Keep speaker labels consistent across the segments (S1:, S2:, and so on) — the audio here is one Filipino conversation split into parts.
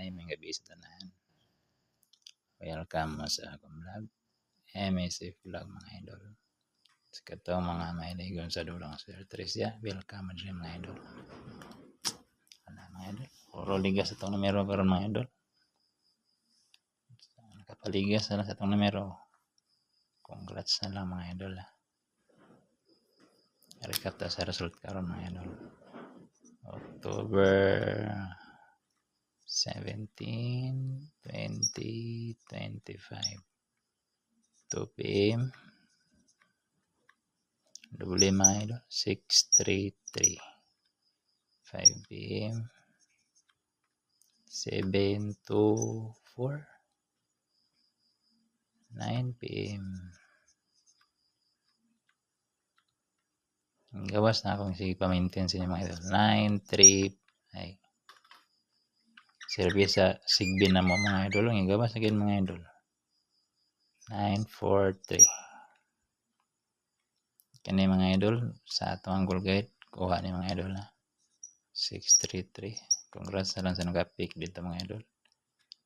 S1: Ay, may gabi sa tanan. Welcome mo sa akong vlog. MSF vlog mga idol. Sa katong mga mailigon sa dulang Sir Tricia. Welcome mo dyan mga idol. Wala mga idol. Puro ligas itong numero pero mga idol. Nakapaligas na sa itong numero. Congrats na lang mga idol. Recap ta sa result karon mga idol. October 17, 2025. 2 p.m. Double mga idol. 633. 5 p.m. 724. 9 p.m. Ang gawas na akong sige pa-maintain sa inyo mga idol. 9-3. Ay. Service sa Sigbin na mo mga idol. Ang gawas na ganyan mga idol. 9-4-3. Kani mga idol. Sa atong angle guide. Kuha ni mga idol na. 633. Congrats na lang sa nag-pick dito mga idol.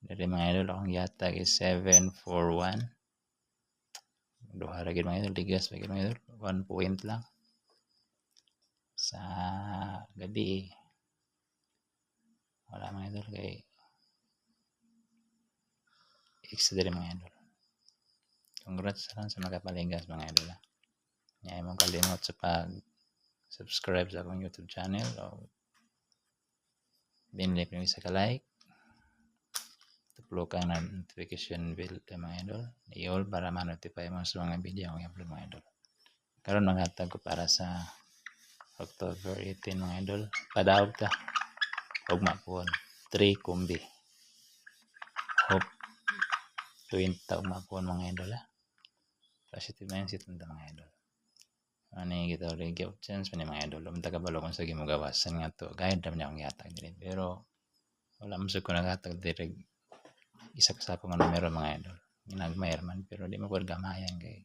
S1: Dari mga idol akong yatag is 741. Duha lagi mga idol. Ligas lagi mga idol. 1 point lang. Sa gabi wala mga idol kay extra din mga idol. Congrats lang sa makapaligas mga idol. Ngayon mong kalimot sa pag-subscribe sa akong YouTube channel o dinlip nyo isa ka-like. Tuplo ka na notification bell mga idol. I-all para ma-notify mo sa mga video ang i-upload mga idol. Karon maghatag ko para sa October 18 mga idol. Padawag ta. Ugma po. 3 kumbi. Hope 20 ugma po mga idol. Positive mindset ng mga idol. Ano yung kita ulit give chance pa ni mga idol. Lumta ka balo kung sa gimugawasan nga to. Guide naman niya akong yatag din. Pero wala mo sa ko nagatag direct. Isa sa ako nga numero mga idol. Ginagmayar man. Pero di mo ko gamayan kay.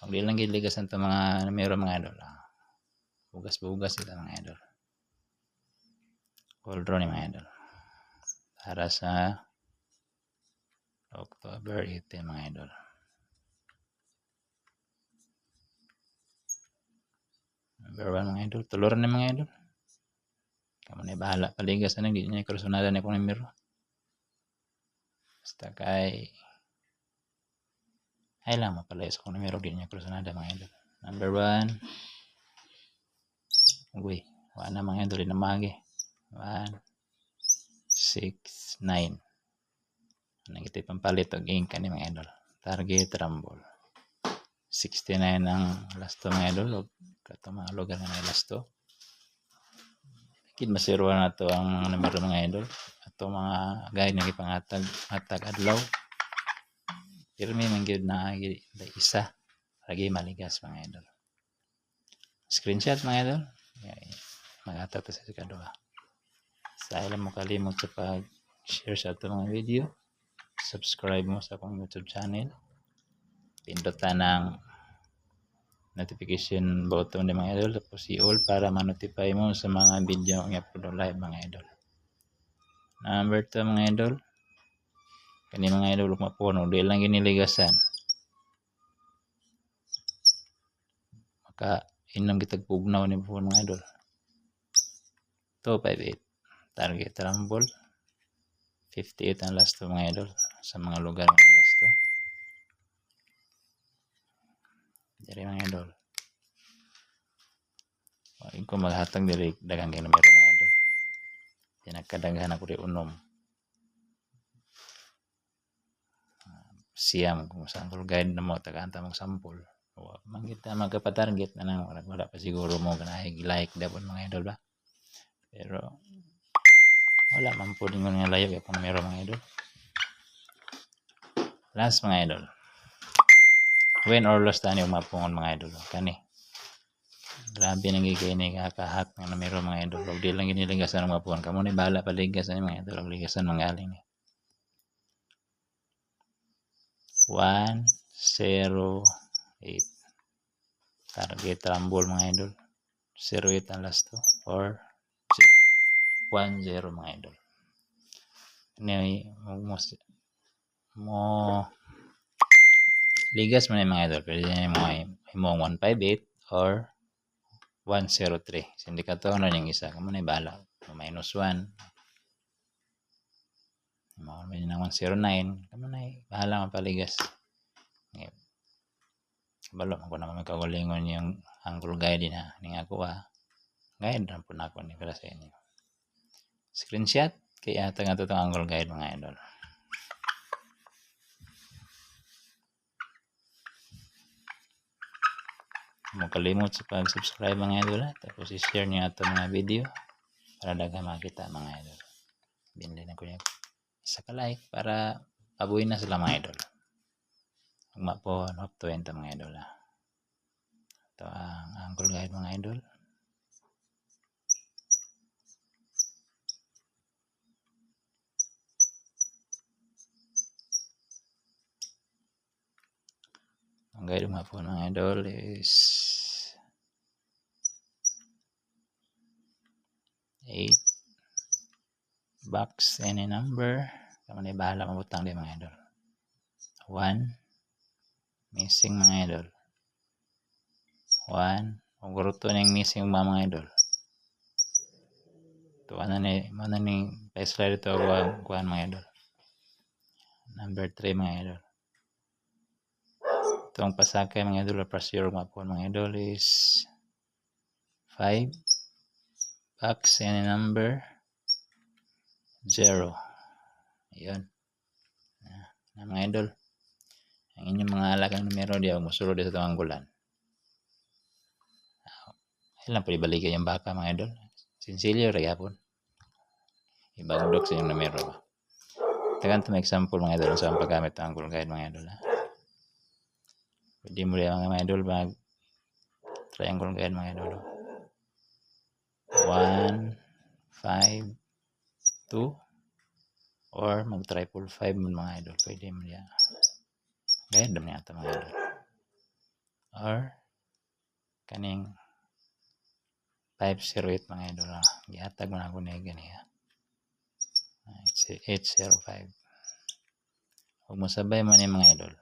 S1: Ang di lang giligasan to mga numero mga idol. Bugas-bugas sila mga idol. Call draw ni mga idol. Para sa October 18 mga idol. Number 1 mga idol. Tuluran na mga idol. Kamu na bahala. Paligas na hindi niya kursunada na kung numero. Basta kay ay lang mapalayas kung numero hindi niya kursunada mga idol. Number 1. Uy. Wala mga idol. Inamagi. 1, 6, 9. Anong ito pampalit o ink ka ni mga idol. Target rumble. 69 ang last to mga idol. Kato mga lugar nga last to. Kid masiruan na to ang numero mga idol. Ato mga guide na ipangatag adlaw. Pero may mangyod na isa. Lagi maligas mga idol. Screenshot mga idol. Mag-atag to sa kadua. Sa ilang mo kalimot sa pag-share sa ito mga video. Subscribe mo sa akong YouTube channel. Pindutan ng notification button ng mga idol. Tapos i-all para ma-notify mo sa mga video ang i-upload live mga idol. Number 2 mga idol. Kani mga idol mapuno. Di lang giniligasan. Maka inom kitag pugnaw ni po mga idol. 258. Target rumble. 58 ang last to mga idol. Sa mga lugar mga last to. Dari mga idol. Huwag ko maghatag diri dagang kay numero mga idol. Pinagkadaghan ako rin unom. Siyam kung sample guide na mo tagaanta mong sample. Mangita magkapatarget na nang wala pa siguro mo kanahig like dapat mga idol ba. Pero wala man po din nga layo kung numero mga idol. Last mga idol. Win or loss tani umapungon mga idol. Kani. Grabe nang gigay kakahak ng numero mga idol. Huwag di lang giniligasan ng mapungon. Kamu na bahala paligasan mga idol. Huwag ligasan mga aling ni. 1, 0, 8. Target rumble mga idol. 0, 8 ang last to. Or 1, 0 mga idol. Ni mo ligas man mga idol. Pwede din mo imong 158 or 103. Sindikato na yung isa. Kamo na ibala. Minus 1. Mo may na 109. Kamo na bahala mapaligas. Kabalo ako naman magkawalingon yung angle guide din ha. Ning ako guide ram po na ako ni para sa inyo. Screenshot kaya ata nga itong angle guide mga idol. Huwag kalimot sa pag-subscribe mga idol ha. Tapos i-share nyo ito mga video para daghang makita mga idol. Binili na ko niya isa ka like para pabuhay na sila mga idol. Huwag po hop to enta mga idol ha. Ito ang angle guide mga idol. Ang guide mga po mga idol is 8 box any number. Kamo na bahala mabutang din mga idol. 1 missing mga idol. 1 kung guruto na yung missing mga idol. Ito ano ni pa-slide ito kuhan mga idol. Number 3 mga idol. Itong pasakay mga idol or pressure mga idol is 5 box any number 0. Ayan. Na mga idol. Ang inyong mga alagang numero di ako musulod sa itong anggulan. Ilan po ibalikan yung baka mga idol. Sinsilyo rin yapon. Ibagdok sa inyong numero ba. Tagan ito may example mga idol sa paggamit ng angle guide mga idol. Pwede mo rin mga idol mag triangle guide mga idol. 1, 5, 2 or mag triple 5 mga idol. Pwede mo rin. Guide naman yata mga idol. Or kaning 508 mga idol. Gihatag mo na ako na ganiya. 805. Huwag mo sabay mo ni mga idol.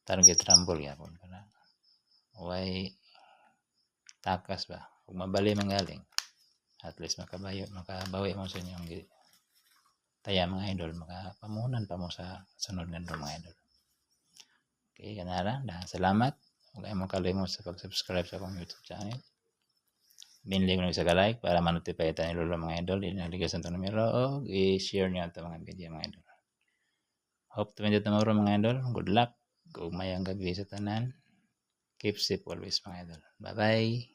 S1: Target rumble yapon para way takas ba. Huwag mabali manggaling. At least makabawi mo sa inyong taya mga idol. Makapamunan pa mo sa sunod nga mga idol. Okay, ganara. Salamat. Huwag kayo makalimot sa pag-subscribe sa akong YouTube channel. Binili ko na isa ka-like para ma-notify tayo ni Lolo mga idol. Inaligas ang numero o i-share nyo ito mga video mga idol. Hope to meet you tomorrow mga idol. Good luck. Kung mayang gabi sa tanan. Keep safe always mga idol. Bye-bye.